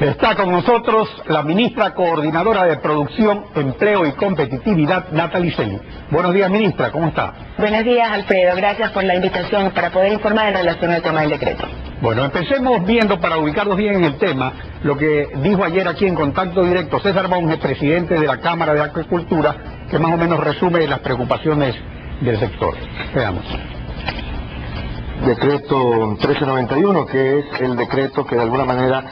Está con nosotros la ministra coordinadora de Producción, Empleo y Competitividad, Natalie Celi. Buenos días, ministra, ¿cómo está? Buenos días, Alfredo. Gracias por la invitación para poder informar en relación al tema del decreto. Bueno, empecemos viendo, para ubicarnos bien en el tema, lo que dijo ayer aquí en Contacto Directo César Monge, presidente de la Cámara de Agricultura, que más o menos resume las preocupaciones del sector. Veamos. Decreto 1391, que es el decreto que de alguna manera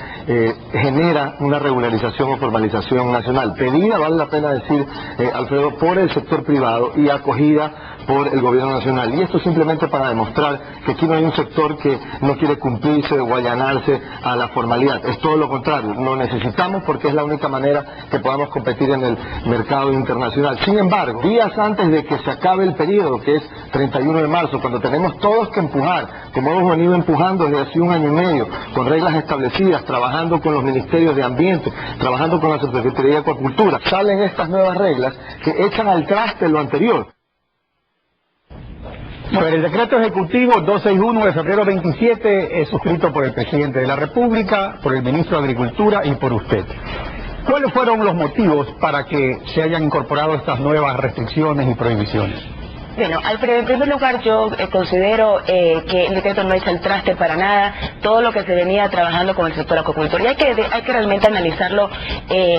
genera una regularización o formalización nacional, pedida, vale la pena decir, Alfredo, por el sector privado y acogida por el gobierno nacional. Y esto simplemente para demostrar que aquí no hay un sector que no quiere cumplirse o allanarse a la formalidad. Es todo lo contrario, lo necesitamos porque es la única manera que podamos competir en el mercado internacional. Sin embargo, días antes de que se acabe el periodo, que es 31 de marzo, cuando tenemos todos que empujar, como hemos venido empujando desde hace un año y medio, con reglas establecidas, trabajando con los ministerios de Ambiente, trabajando con la Secretaría de Acuacultura, salen estas nuevas reglas que echan al traste lo anterior. Bueno, el decreto ejecutivo 261 de febrero 27 es suscrito por el presidente de la República, por el ministro de Agricultura y por usted. ¿Cuáles fueron los motivos para que se hayan incorporado estas nuevas restricciones y prohibiciones? Bueno, Alfredo, en primer lugar yo considero que el decreto no echa el traste para nada todo lo que se venía trabajando con el sector acuacultor. Y hay que realmente analizarlo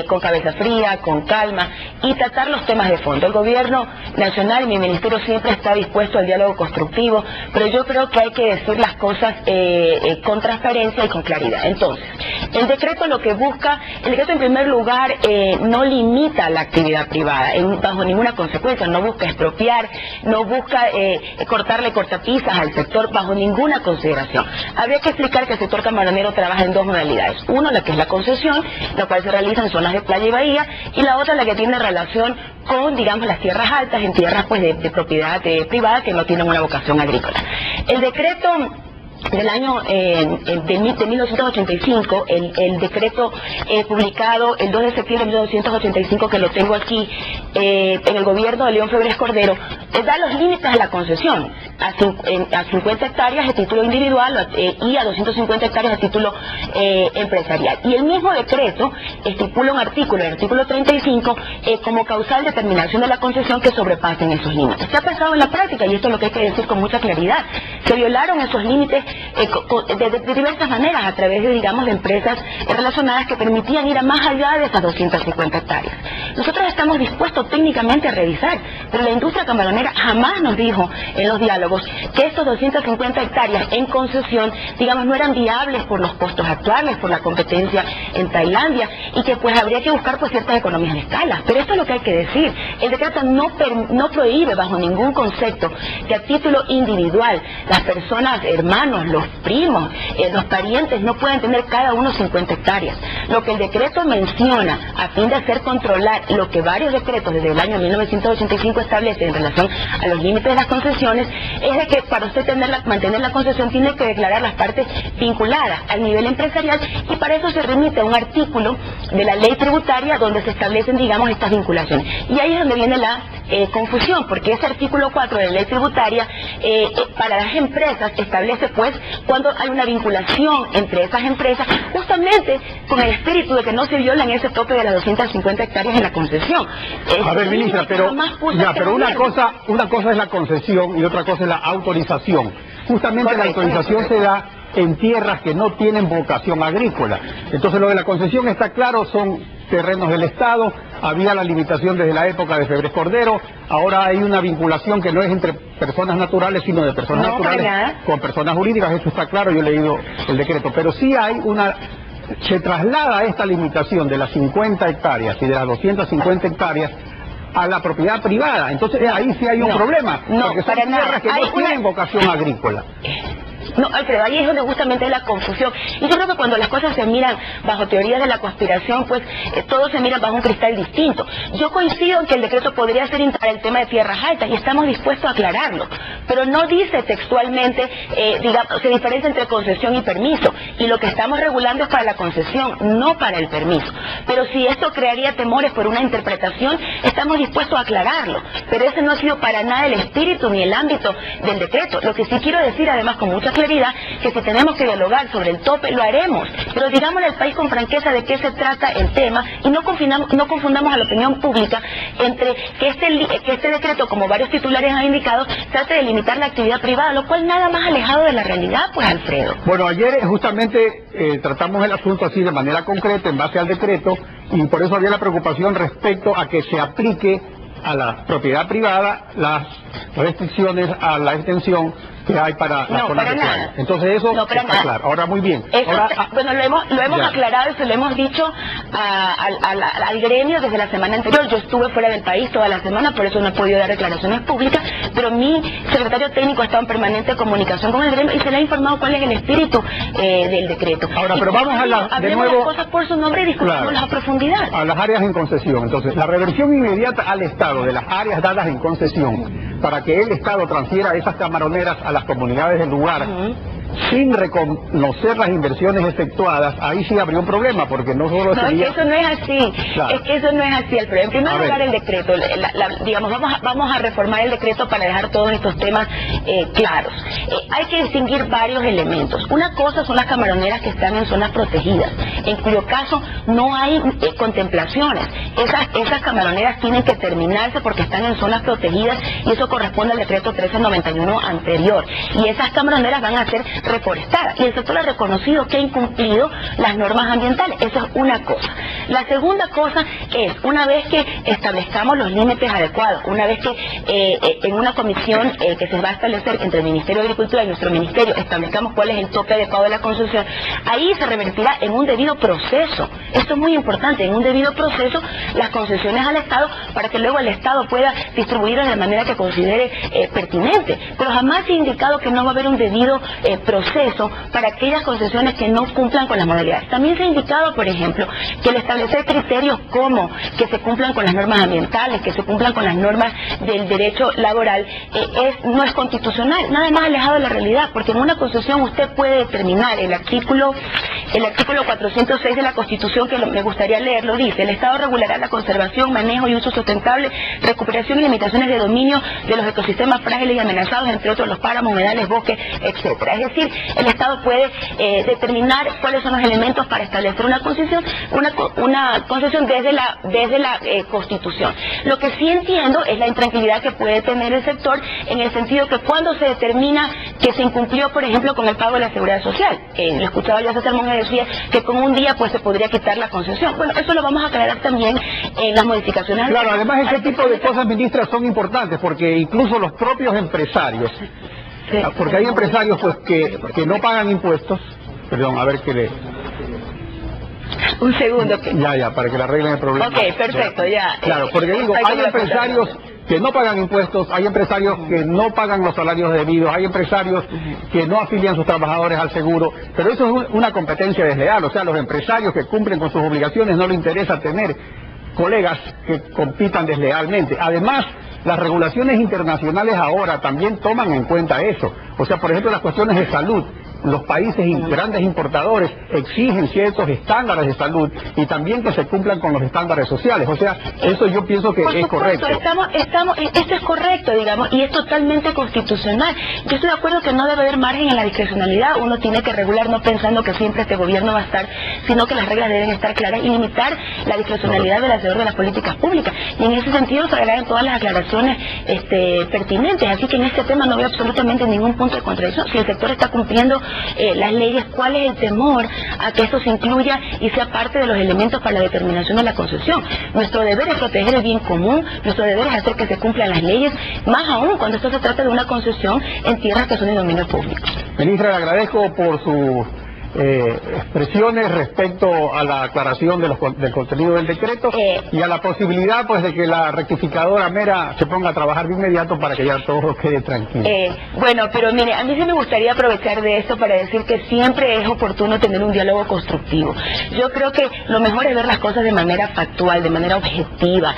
con cabeza fría, con calma y tratar los temas de fondo. El gobierno nacional y mi ministerio siempre está dispuesto al diálogo constructivo, pero yo creo que hay que decir las cosas con transparencia y con claridad. Entonces, el decreto lo que busca, el decreto en primer lugar no limita la actividad privada bajo ninguna consecuencia, no busca expropiar, no busca cortarle cortapisas al sector bajo ninguna consideración. Habría que explicar que el sector camaronero trabaja en dos modalidades. Uno, la que es la concesión, la cual se realiza en zonas de playa y bahía, y la otra, la que tiene relación con, digamos, las tierras altas, en tierras pues de propiedad privada que no tienen una vocación agrícola. El decreto del año de 1985, el decreto publicado el 2 de septiembre de 1985, que lo tengo aquí, en el gobierno de León Febres Cordero, da los límites de la concesión a 50 hectáreas de título individual y a 250 hectáreas de título empresarial. Y el mismo decreto estipula un artículo, el artículo 35, como causal de terminación de la concesión que sobrepasen esos límites. ¿Qué ha pasado en la práctica? Y esto es lo que hay que decir con mucha claridad. Se violaron esos límites de diversas maneras, a través de, digamos, de empresas relacionadas que permitían ir a más allá de esas 250 hectáreas. Nosotros estamos dispuestos técnicamente a revisar, pero la industria camaronera jamás nos dijo en los diálogos que estos 250 hectáreas en concesión, digamos, no eran viables por los costos actuales, por la competencia en Tailandia, y que pues habría que buscar pues ciertas economías de escala. Pero esto es lo que hay que decir. El decreto no prohíbe bajo ningún concepto que a título individual las personas, hermanos, los primos, los parientes no pueden tener cada uno 50 hectáreas. Lo que el decreto menciona a fin de hacer controlar lo que varios decretos desde el año 1985 establecen en relación a los límites de las concesiones es de que para usted mantener la concesión tiene que declarar las partes vinculadas al nivel empresarial, y para eso se remite a un artículo de la ley tributaria donde se establecen, digamos, estas vinculaciones. Y ahí es donde viene la confusión, porque ese artículo 4 de la ley tributaria para las empresas establece pues cuando hay una vinculación entre esas empresas, justamente con el espíritu de que no se violan ese tope de las 250 hectáreas en la concesión. A ver, ministra, pero una cosa es la concesión y otra cosa es la autorización. Justamente la autorización se da en tierras que no tienen vocación agrícola. Entonces lo de la concesión está claro, son terrenos del Estado, había la limitación desde la época de Febres Cordero, ahora hay una vinculación que no es entre personas naturales, sino de personas naturales con personas jurídicas, eso está claro, yo he leído el decreto, pero sí hay se traslada esta limitación de las 50 hectáreas y de las 250 hectáreas a la propiedad privada, entonces ahí sí hay un problema, porque son tierras que no tienen vocación agrícola. No, Alfredo, ahí es donde justamente es la confusión. Y yo creo que cuando las cosas se miran bajo teorías de la conspiración, pues todo se mira bajo un cristal distinto. Yo coincido en que el decreto podría ser entrar el tema de tierras altas y estamos dispuestos a aclararlo, pero no dice textualmente, digamos, se diferencia entre concesión y permiso, y lo que estamos regulando es para la concesión, no para el permiso. Pero si esto crearía temores por una interpretación, estamos dispuestos a aclararlo, pero ese no ha sido para nada el espíritu ni el ámbito del decreto. Lo que sí quiero decir, además, con mucha claridad, claridad que si tenemos que dialogar sobre el tope, lo haremos. Pero digámosle al país con franqueza de qué se trata el tema y no confundamos a la opinión pública entre que este decreto, como varios titulares han indicado, trate de limitar la actividad privada, lo cual nada más alejado de la realidad, pues, Alfredo. Bueno, ayer justamente tratamos el asunto así de manera concreta en base al decreto y por eso había la preocupación respecto a que se aplique a la propiedad privada las restricciones a la extensión que hay para las zonas de playa. Entonces eso está claro. Ahora muy bien. Bueno, lo hemos aclarado y se lo hemos dicho al gremio desde la semana anterior. Yo estuve fuera del país toda la semana, por eso no he podido dar declaraciones públicas, pero mi secretario técnico ha estado en permanente comunicación con el gremio y se le ha informado cuál es el espíritu del decreto. Ahora, pero vamos de nuevo las cosas por su nombre y discutámoslas a profundidad. A las áreas en concesión. Entonces, la reversión inmediata al Estado de las áreas dadas en concesión para que el Estado transfiera esas camaroneras a las comunidades del lugar, sin reconocer las inversiones efectuadas, ahí sí habría un problema, porque no solo sería... es que eso no es así, claro. Es que eso no es así, Alfredo. En primer lugar, el decreto, digamos, vamos a reformar el decreto para dejar todos estos temas claros. Hay que distinguir varios elementos. Una cosa son las camaroneras que están en zonas protegidas, en cuyo caso no hay contemplaciones. Esas camaroneras tienen que terminarse porque están en zonas protegidas y eso corresponde al decreto 1391 anterior. Y esas camaroneras van a ser reforestadas y el sector ha reconocido que ha incumplido las normas ambientales. Eso es una cosa. La segunda cosa es, una vez que establezcamos los límites adecuados, una vez que en una comisión que se va a establecer entre el Ministerio de Agricultura y nuestro ministerio establezcamos cuál es el tope adecuado de la concesión, ahí se revertirá en un debido proceso. Esto es muy importante, en un debido proceso las concesiones al Estado para que luego el Estado pueda distribuirlas de manera que considere pertinente. Pero jamás se ha indicado que no va a haber un debido proceso para aquellas concesiones que no cumplan con las modalidades. También se ha indicado, por ejemplo, que el establecer criterios como que se cumplan con las normas ambientales, que se cumplan con las normas del derecho laboral, no es constitucional, nada más alejado de la realidad, porque en una concesión usted puede determinar, el artículo 406 de la Constitución, que me gustaría leerlo, dice: el Estado regulará la conservación, manejo y uso sustentable, recuperación y limitaciones de dominio de los ecosistemas frágiles y amenazados, entre otros los páramos, humedales, bosques, etcétera. Es decir, el Estado puede determinar cuáles son los elementos para establecer una concesión desde la Constitución. Lo que sí entiendo es la intranquilidad que puede tener el sector en el sentido que cuando se determina que se incumplió, por ejemplo, con el pago de la seguridad social, lo escuchaba yo a César Monge decía que con un día pues se podría quitar la concesión. Bueno, eso lo vamos a aclarar también en las modificaciones. Claro, además ese tipo de cosas, ministra, son importantes porque incluso los propios empresarios, porque hay empresarios pues que no pagan impuestos, perdón, a ver qué le... Un segundo. Ya, para que le arreglen el problema. Ok, perfecto, ya. Claro, porque digo, hay empresarios que no pagan impuestos, hay empresarios que no pagan los salarios debidos, hay empresarios que no afilian sus trabajadores al seguro, pero eso es una competencia desleal. O sea, los empresarios que cumplen con sus obligaciones no les interesa tener colegas que compitan deslealmente. Además, las regulaciones internacionales ahora también toman en cuenta eso. O sea, por ejemplo, las cuestiones de salud. Los países grandes importadores exigen ciertos estándares de salud y también que se cumplan con los estándares sociales. O sea, eso yo pienso que es correcto. Esto es correcto, digamos, y es totalmente constitucional. Yo estoy de acuerdo que no debe haber margen en la discrecionalidad. Uno tiene que regular no pensando que siempre este gobierno va a estar, sino que las reglas deben estar claras y limitar la discrecionalidad del hacedor de las políticas públicas. Y en ese sentido se agregan todas las aclaraciones pertinentes. Así que en este tema no veo absolutamente ningún punto de contradicción. Si el sector está cumpliendo las leyes, ¿cuál es el temor a que esto se incluya y sea parte de los elementos para la determinación de la concesión? Nuestro deber es proteger el bien común, nuestro deber es hacer que se cumplan las leyes, más aún cuando esto se trata de una concesión en tierras que son de dominio público. Ministra, le agradezco por sus expresiones respecto a la aclaración del contenido del decreto y a la posibilidad pues de que la rectificadora mera se ponga a trabajar de inmediato para que ya todo quede tranquilo. Bueno, pero mire, a mí sí me gustaría aprovechar de esto para decir que siempre es oportuno tener un diálogo constructivo. Yo creo que lo mejor es ver las cosas de manera factual, de manera objetiva,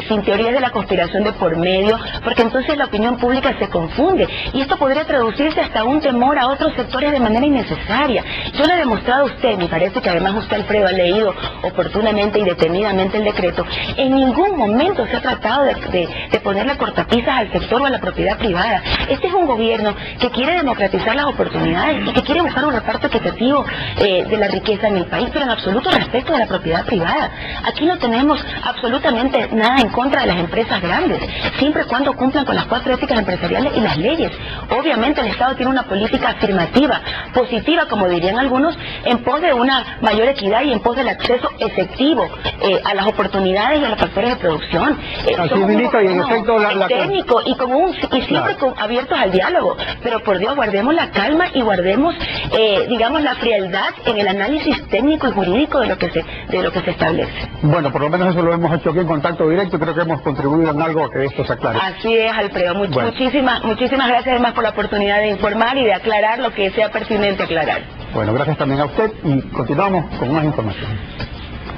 sin teorías de la conspiración de por medio, porque entonces la opinión pública se confunde y esto podría traducirse hasta un temor a otros sectores de manera innecesaria. Yo le he demostrado a usted, me parece que además usted, Alfredo, ha leído oportunamente y detenidamente el decreto, en ningún momento se ha tratado de ponerle cortapisas al sector o a la propiedad privada. Este es un gobierno que quiere democratizar las oportunidades y que quiere buscar un reparto equitativo de la riqueza en el país, pero en absoluto respeto de la propiedad privada. Aquí no tenemos absolutamente nada en contra de las empresas grandes, siempre y cuando cumplan con las 4 éticas empresariales y las leyes. Obviamente el Estado tiene una política afirmativa, positiva, como dirían algunos, en pos de una mayor equidad y en pos del acceso efectivo a las oportunidades y a los factores de producción. Así, ministro, y en efecto técnico y siempre abiertos al diálogo, pero por Dios, guardemos la calma y guardemos digamos la frialdad en el análisis técnico y jurídico de lo que se establece. Bueno, por lo menos eso lo hemos hecho aquí en contacto directo y creo que hemos contribuido en algo a que esto se aclare. Así es, Alfredo. Muchísimas gracias además por la oportunidad de informar y de aclarar lo que sea pertinente aclarar. Bueno, gracias también a usted y continuamos con más información.